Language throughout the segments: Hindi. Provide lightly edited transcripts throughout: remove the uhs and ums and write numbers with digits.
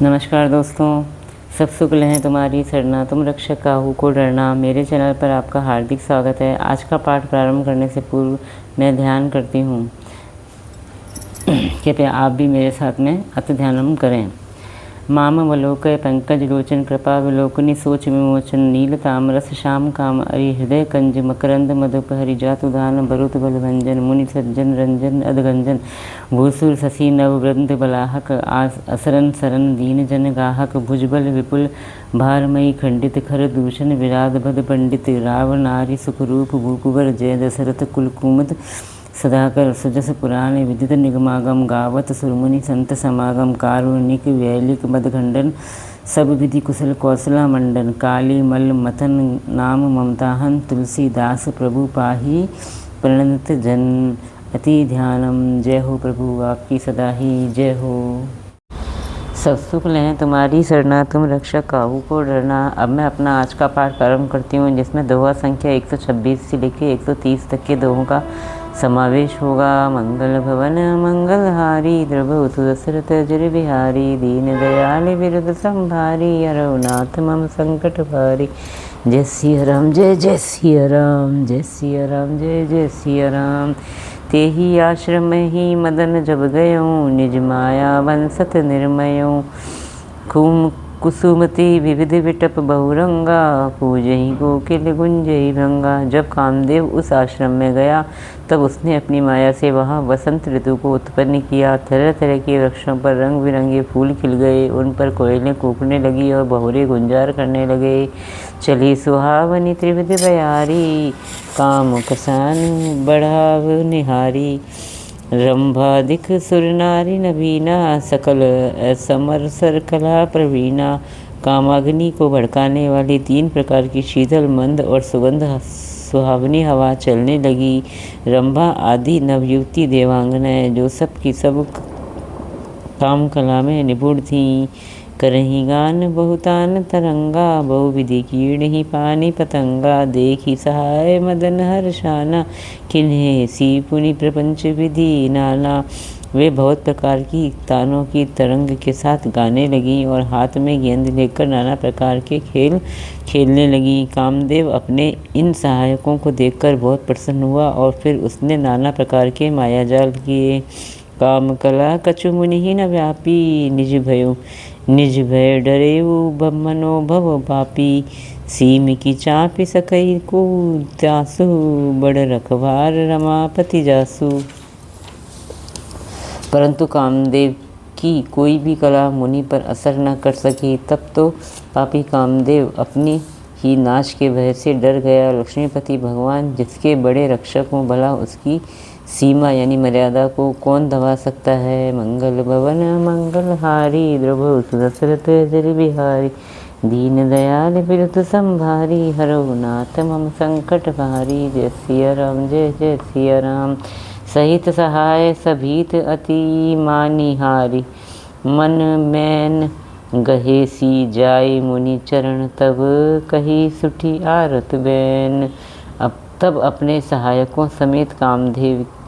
नमस्कार दोस्तों, सब शुक्ल हैं तुम्हारी सरना, तुम रक्षक काहू को डरना। मेरे चैनल पर आपका हार्दिक स्वागत है। आज का पाठ प्रारंभ करने से पूर्व मैं ध्यान करती हूँ, कृपया आप भी मेरे साथ में अति ध्यानम करें। मामवलोकय पंकज लोचन कृपा विलोकनी सोच विमोचन नील तामरस श्याम काम अरि हृदय कंज मकरंद मधुपहरि जातुदान बरुत बलभंजन मुनि सज्जन रंजन अधगंजन भूसुर शशि नववृंद बलाहक असरन सरन दीन जन गाहक भुजबल विपुल भारमयी खंडित खर दूषण विराध भद पंडित राव नारी सुखरूप भूकुवर जय दशरथ कुलकुमुद सदाकर सुजस पुराण विदित निगमागम गावत सुरमुनि संत समागम कारुणिक वैलिक मदखंडन सब विधि कुशल कौशला मंडन काली मल मथन नाम ममताहन तुलसीदास प्रभु पाही प्रणत जन अति ध्यानम। जय हो प्रभु आपकी सदा ही जय हो। सब सुख लें तुम्हारी सरना, तुम रक्षक काहू को डरना। अब मैं अपना आज का पाठ प्रारंभ करती हूँ, जिसमें दोहा संख्या 126 से लेकर 130 तक के दोहों का समावेश होगा। मंगल भवन मंगलहारी द्रवहुतु दशरथ जर बिहारी दीन दयाल बिरद संभारी रघुनाथ मम संकट भारी। जय सिया राम जय जय सिया राम, जय सिया राम जय जय सिया राम। तेहि आश्रम ही मदन जब गयों, निज माया वंसत निर्मयों। कुसुमति विविध विटप बहुरंगा, पूजहि कोकिल गुंजहि भृंगा। जब कामदेव उस आश्रम में गया तब उसने अपनी माया से वहाँ वसंत ऋतु को उत्पन्न किया। तरह तरह के वृक्षों पर रंग बिरंगे फूल खिल गए, उन पर कोयलें कूकने लगी और बहुरे गुंजार करने लगे। चली सुहावनी त्रिविध बयारी, काम कसान बढ़ाव निहारी। रंभादिक सुरनारी नवीना, सकल समरसर कला प्रवीणा। कामाग्नि को भड़काने वाली 3 प्रकार की शीतल मंद और सुगंध सुहावनी हवा चलने लगी। रंभा आदि नवयुवती देवांगनाएं जो सब की सब काम कला में निपुण थीं। करही गान बहुतान तरंगा, बहुविधि कीड़हि पानी पतंगा। देखी सहाय मदन हर्षाना, किन्हें सी पुनि प्रपंच विधि नाना। वे बहुत प्रकार की तानों की तरंग के साथ गाने लगी और हाथ में गेंद लेकर नाना प्रकार के खेल खेलने लगी। कामदेव अपने इन सहायकों को देखकर बहुत प्रसन्न हुआ और फिर उसने नाना प्रकार के मायाजाल किए। काम कला कछु मुनि न व्यापी, निज भय डरेऊ मनोभव पापी। सीम की चापी सकई को त्यासु, बड़ रखवार रमापति जासु। परंतु कामदेव की कोई भी कला मुनि पर असर न कर सकी। तब तो पापी कामदेव अपनी ही नाश के भय से डर गया। लक्ष्मीपति भगवान जिसके बड़े रक्षक हों, भला उसकी सीमा यानी मर्यादा को कौन दबा सकता है। मंगल भवन मंगलहारी द्रवहुतु दशरथ जर बिहारी। दीन दयाल बिरद संभारी, हरहुनाथ मम संकट भारी। जय सिया राम जय जय सिया राम। सहित सहाय सभीत अति मानिहारी, मन मैन गहे सी जाय मुनि चरण। तब कही सुठी आरत बैन। अब तब अपने सहायकों समेत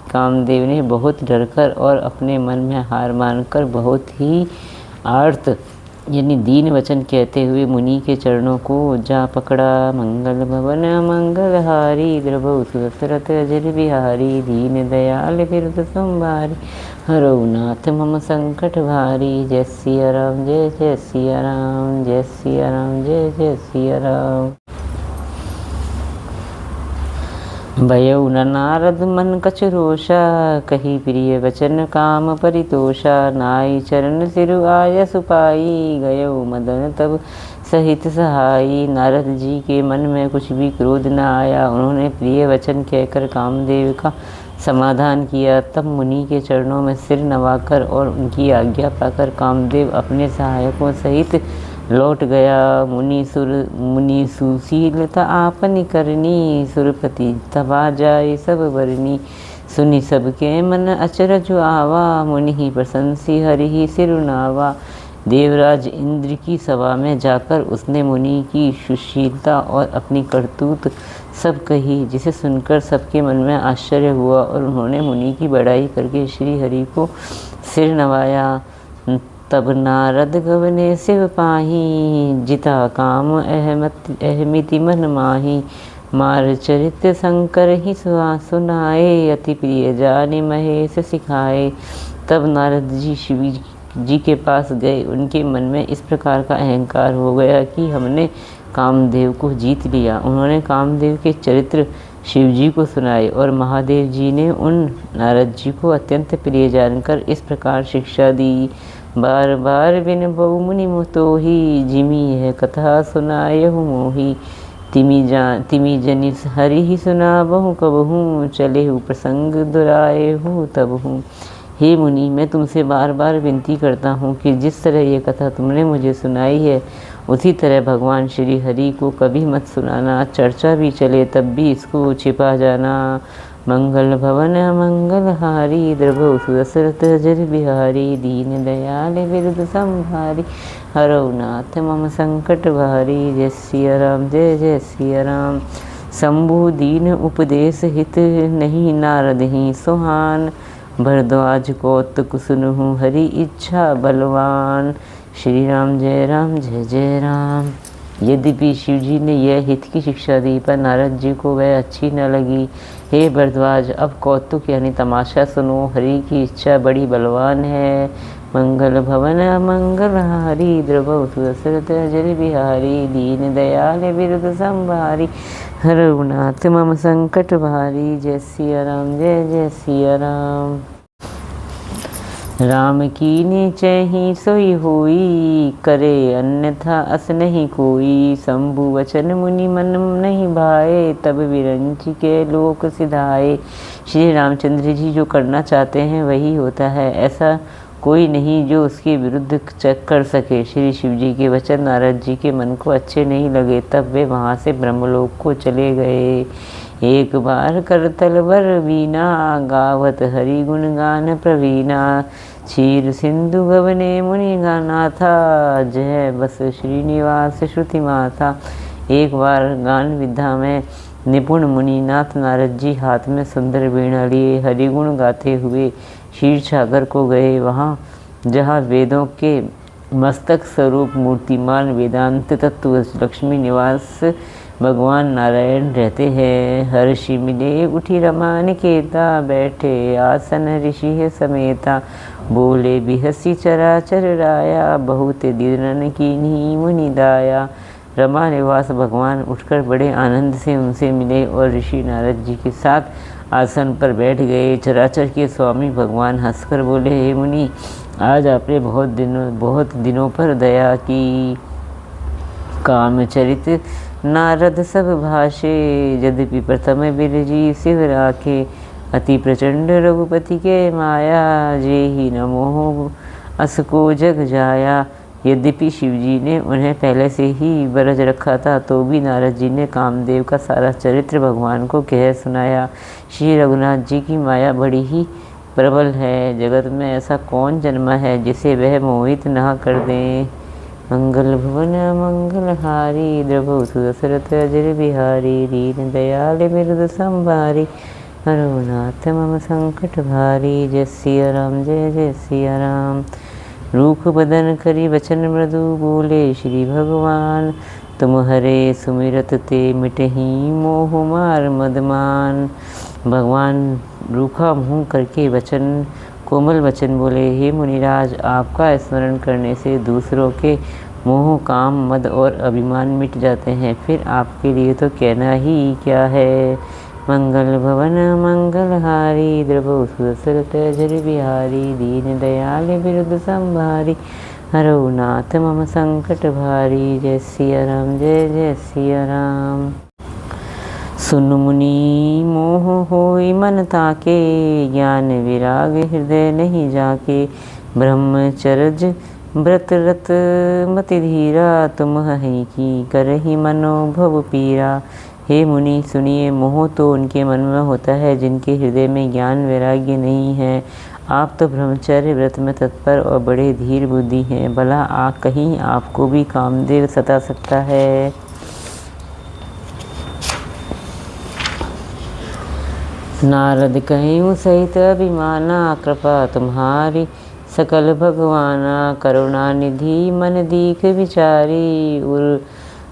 कामदेव ने बहुत डरकर और अपने मन में हार मानकर बहुत ही आर्त यानी दीन वचन कहते हुए मुनि के चरणों को जा पकड़ा। मंगल भवन मंगलहारी द्रवहुतु दशरथ जर बिहारी। दीन दयाल बिरद संभारी, हरहुनाथ मम संकट भारी। जय सिया राम जय जय सिया राम, जय सिया राम जय जय सिया राम। भयउ न नारद मन कछु रोषा, कही प्रिय वचन काम परितोषा। नाई चरण सिरु आय सुपाई, गयउ मदन तब सहित सहाई। नारद जी के मन में कुछ भी क्रोध न आया। उन्होंने प्रिय वचन कहकर कामदेव का समाधान किया। तब मुनि के चरणों में सिर नवाकर और उनकी आज्ञा पाकर कामदेव अपने सहायकों सहित लौट गया। मुनि सुशीलता आपनि करनी, सुरपति तबा जाय सब बरनी। सुनि सबके मन अचरज आवा, मुनि ही प्रशंसी हरि ही सिरुनावा। देवराज इंद्र की सभा में जाकर उसने मुनि की सुशीलता और अपनी करतूत सब कही, जिसे सुनकर सबके मन में आश्चर्य हुआ और उन्होंने मुनि की बड़ाई करके श्री हरि को सिर नवाया। तब नारद गवने शिव पाही, जिता काम अहमिति मन माही। मार चरित्र शंकर ही सुनाए, अति प्रिय जाने महेश सिखाए। तब नारद जी शिव जी के पास गए। उनके मन में इस प्रकार का अहंकार हो गया कि हमने कामदेव को जीत लिया। उन्होंने कामदेव के चरित्र शिव जी को सुनाए और महादेव जी ने उन नारद जी को अत्यंत प्रिय जानकर इस प्रकार शिक्षा दी। बार बार बिन बहु मुनि मोहि, जिमी है कथा सुनायहु मोहि। तिमी जनि हरि ही सुना बहु कबहूँ, चले प्रसंग दुरायहु तबहूँ। हे मुनि, मैं तुमसे बार बार विनती करता हूँ कि जिस तरह ये कथा तुमने मुझे सुनाई है उसी तरह भगवान श्री हरि को कभी मत सुनाना। चर्चा भी चले तब भी इसको छिपा जाना। मंगल भवन मंगल हारी, द्रभु सुदशरथ जर बिहारी। दीन दयाल बिरुद संभारी, हरौ नाथ मम संकट भारी। जय सिया राम, जय जय सिया राम। शंभु दीन उपदेश हित, नहीं नारद ही सुहान। भरद्वाज कौतुक सुनहु, हरि इच्छा बलवान। श्री राम जय जय राम। यद्यपि शिव जी ने यह हित की शिक्षा दी पर नारद जी को वह अच्छी न लगी। हे भरद्वाज, अब कौतुक यानी तमाशा सुनो। हरि की इच्छा बड़ी बलवान है। मंगल भवन मंगल हारी, द्रभु सुदशरथ जर बिहारी। दीन दयाल बिरुद संभारी, हरौ नाथ मम संकट भारी। जय सिया राम, जय जय सिया राम। राम की निचहि सोई होई, करे अन्यथा अस नहीं कोई। शंभु वचन मुनि मन नहीं भाए, तब विरंचि के लोक सिधाए। श्री रामचंद्र जी जो करना चाहते हैं वही होता है, ऐसा कोई नहीं जो उसके विरुद्ध कर सके। श्री शिव जी के वचन नारद जी के मन को अच्छे नहीं लगे, तब वे वहाँ से ब्रह्मलोक को चले गए। एक बार करतल वर वीना, गावत हरि गुण गान प्रवीणा। क्षीर सिंधु गवने मुनि गाना था, जय बस श्रीनिवास श्रुति माता। एक बार गान विद्या में निपुण मुनिनाथ नारद जी हाथ में सुंदर वीणा लिए हरिगुण गाते हुए क्षीर सागर को गए। वहाँ जहाँ वेदों के मस्तक स्वरूप मूर्तिमान वेदांत तत्व लक्ष्मी निवास भगवान नारायण रहते हैं। हर्षि मिले उठी रमा निकेता, बैठे आसन ऋषि है समेता। बोले बिहसी चराचर राया, बहुत दीनन कीन्ही मुनि दाया। रमा निवास भगवान उठकर बड़े आनंद से उनसे मिले और ऋषि नारद जी के साथ आसन पर बैठ गए। चराचर के स्वामी भगवान हंसकर बोले, हे मुनि, आज आपने बहुत दिनों पर दया की। कामचरित नारद सब भाषे, यद्यपि प्रथम बिरजी शिव राखे। अति प्रचंड रघुपति के माया, जे ही न मोह अस को जग जाया। यद्यपि शिवजी ने उन्हें पहले से ही बरज रखा था तो भी नारद जी ने कामदेव का सारा चरित्र भगवान को कह सुनाया। श्री रघुनाथ जी की माया बड़ी ही प्रबल है। जगत में ऐसा कौन जन्मा है जिसे वह मोहित न कर दें। मंगल भवन मंगल हारी, द्रभु सुदशरथ अजर बिहारी। दीन दयाल बिरुद संभारी, हरौ नाथ मम संकट भारी। जय सिया राम, जय जय सिया राम। रूख बदन करी वचन मृदु, बोले श्री भगवान। तुम हरे सुमिरत ते मिटहि, मोह मार मदमान। भगवान रूखा मुँह करके कोमल वचन बोले, हे मुनिराज, आपका स्मरण करने से दूसरों के मोह काम मद और अभिमान मिट जाते हैं, फिर आपके लिए तो कहना ही क्या है। मंगल भवन मंगल हारी, द्रभु सुदशरथ अजर बिहारी। दीन दयाल बिरुद संभारी, हरौ नाथ मम संकट भारी। जय सिया राम, जय जय सिया राम। सुन मुनि मोह होई मन ताके, ज्ञान विराग हृदय नहीं जाके। ब्रह्मचर्य व्रत रत मति धीरा, तुम हहि की करहि मनो भव पीरा। हे मुनि सुनिए, मोह तो उनके मन में होता है जिनके हृदय में ज्ञान वैराग्य नहीं है। आप तो ब्रह्मचर्य व्रत में तत्पर और बड़े धीर बुद्धि हैं, भला कहीं आपको भी कामदेव सता सकता है। नारद कहिं सहित अभिमाना, कृपा तुम्हारी सकल भगवाना करुणा निधि मन दीख विचारी। उर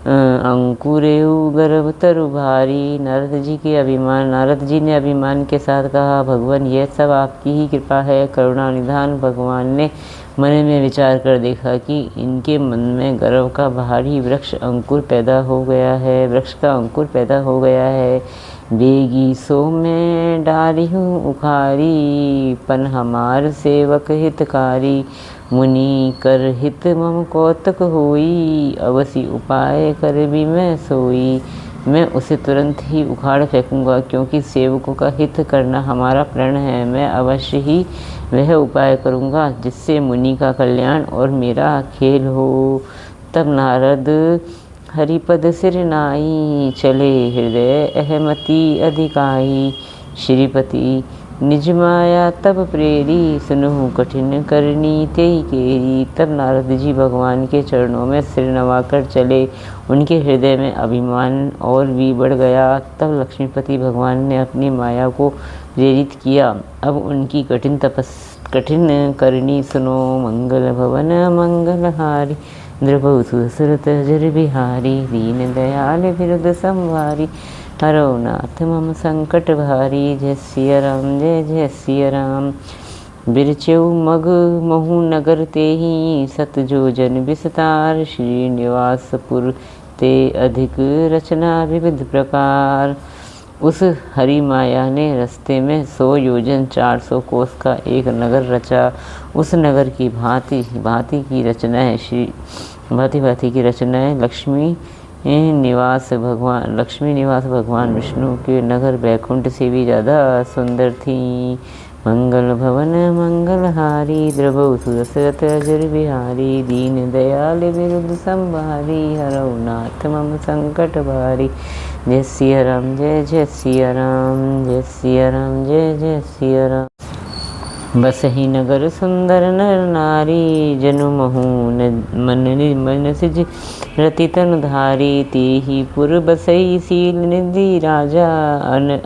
अंकुरेहु गर्भ तरु भारी। नारद जी ने अभिमान के साथ कहा, भगवान यह सब आपकी ही कृपा है, करुणा निधान। भगवान ने मन में विचार कर देखा कि इनके मन में गर्भ का भारी वृक्ष अंकुर पैदा हो गया है, वृक्ष का अंकुर पैदा हो गया है। बेगी सो मैं डाली हूँ उखारी, पन हमार सेवक हितकारी। मुनि कर हित मम कौतक होई, अवसि उपाय कर भी मैं सोई। मैं उसे तुरंत ही उखाड़ फेंकूंगा, क्योंकि सेवकों का हित करना हमारा प्रण है। मैं अवश्य ही वह उपाय करूंगा जिससे मुनि का कल्याण और मेरा खेल हो। तब नारद हरिपद सिर नाई, चले हृदय अहमति अधिकाई। श्रीपति निज माया तब प्रेरी, सुनहु कठिन करनी तेई केरी। तब नारद जी भगवान के चरणों में सिर नवाकर चले। उनके हृदय में अभिमान और भी बढ़ गया। तब लक्ष्मीपति भगवान ने अपनी माया को प्रेरित किया। अब उनकी कठिन करनी सुनो, मंगल भवन मंगलहारी। द्रवहु सुरत जर बिहारी, दीन दयाल विरुद्ध संवारी। हरौ नाथ मम संकट भारी, जय सिया राम जय जय सिया राम। बिरचऊ मग महु नगर तेहि, सत जो जन विस्तार। श्रीनिवासपुर ते अधिक रचना विविध प्रकार। उस हरि माया ने रास्ते में 100 योजन 400 कोस का एक नगर रचा। उस नगर की भांति भांति की रचनाएं लक्ष्मी निवास भगवान विष्णु के नगर बैकुंठ से भी ज़्यादा सुंदर थी। मंगल भवन मंगलहारी, द्रवहु सुरत अजर बिहारी। दीन दयाल विरुद्ध संभारी, हरौ नाथ मम संकट भारी। जय सिया राम जय जय सिया राम, जय सिया राम जय जय सिया राम। बसहि नगर सुंदर नर नारी, जनु महु मन सिज रति तन धारी। तेहि पुर बसई सील निधि राजा,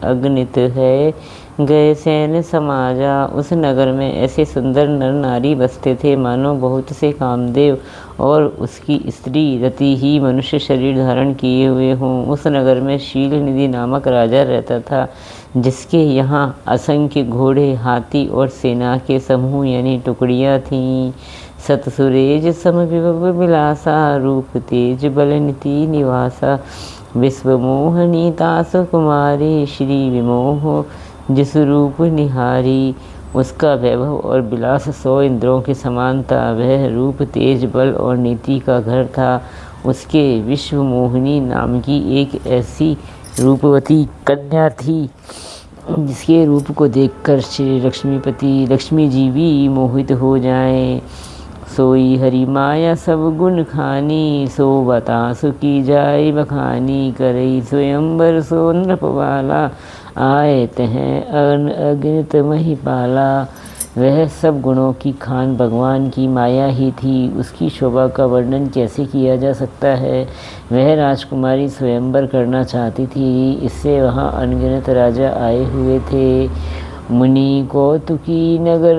अगणित है गए सैन समाजा। उस नगर में ऐसे सुंदर नर नारी बसते थे मानो बहुत से कामदेव और उसकी स्त्री रति ही मनुष्य शरीर धारण किए हुए हों। उस नगर में शील निधि नामक राजा रहता था, जिसके यहाँ असंख्य घोड़े, हाथी और सेना के समूह यानी टुकड़ियाँ थीं। सतसुरेज सम विभव विलासा, रूप तेज बल नीति निवासा। विश्वमोहनी तास कुमारी, श्री विमोह जिस रूप निहारी। उसका वैभव और विलास 100 इंद्रों के समान था। वह रूप तेज बल और नीति का घर था। उसके विश्व मोहिनी नाम की एक ऐसी रूपवती कन्या थी, जिसके रूप को देखकर श्री लक्ष्मी जी भी मोहित हो जाएं। सोई हरि माया सब गुण खानी, सो बतासु की जाय बखानी। करई स्वयंवर सो नृपवाला, आए तहें अगणित महिपाला। वह सब गुणों की खान भगवान की माया ही थी। उसकी शोभा का वर्णन कैसे किया जा सकता है। वह राजकुमारी स्वयंवर करना चाहती थी, इससे वहाँ अनगिनत राजा आए हुए थे। मुनि कौतुकी नगर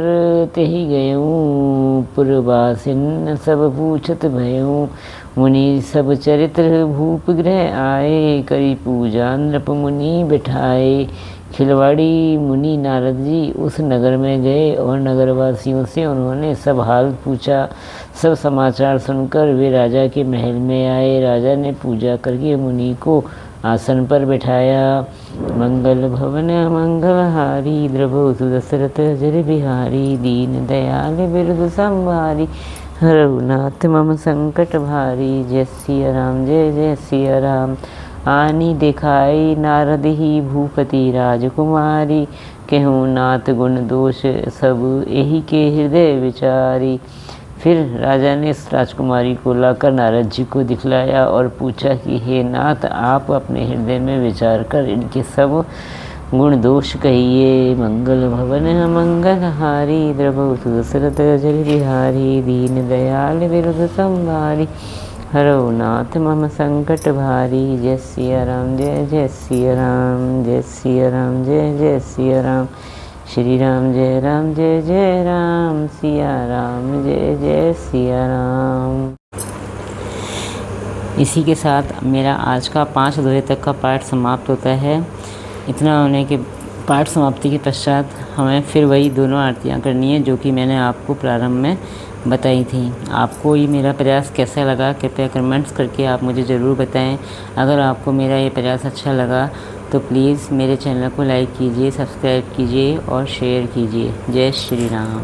तेहि गयूं, पुरवासिन सब पूछत भयूं। मुनि सब चरित्र भूप गृह आए, करी पूजा नृप मुनि बिठाए। खिलवाड़ी मुनि नारद जी उस नगर में गए और नगरवासियों से उन्होंने सब हाल पूछा। सब समाचार सुनकर वे राजा के महल में आए। राजा ने पूजा करके मुनि को आसन पर बिठाया। मंगल भवन मंगलहारी, द्रवहु सुदशरथ जर बिहारी। दीन दयाल बिरुद संभारी, हरौ नाथ मम संकट भारी। जय सिया राम जय जय सिया राम। आनी दिखाई नारद ही भूपति राजकुमारी, कहूँ नाथ गुण दोष सब एही के हृदय विचारी। फिर राजा ने इस राजकुमारी को लाकर नारद जी को दिखलाया और पूछा कि हे नाथ, आप अपने हृदय में विचार कर इनके सब गुण दोष कहिए। मंगल भवन मंगलहारी, द्रवहु सुदशरथ जल बिहारी। दीन दयाल विरुद्ध संभारी, हरौ नाथ मम संकट भारी। जय सिया राम जय जय सिया राम, जय सिया राम जय जय सिया राम। श्री राम जय जय राम, सिया राम जय जय सिया राम। इसी के साथ मेरा आज का 5 अध्याय तक का पाठ समाप्त होता है। इतना होने के पाठ समाप्ति के पश्चात हमें फिर वही दोनों आरतियाँ करनी है जो कि मैंने आपको प्रारंभ में बताई थी। आपको ये मेरा प्रयास कैसा लगा कृपया कमेंट्स करके आप मुझे ज़रूर बताएं। अगर आपको मेरा ये प्रयास अच्छा लगा तो प्लीज़ मेरे चैनल को लाइक कीजिए, सब्सक्राइब कीजिए और शेयर कीजिए। जय श्री राम।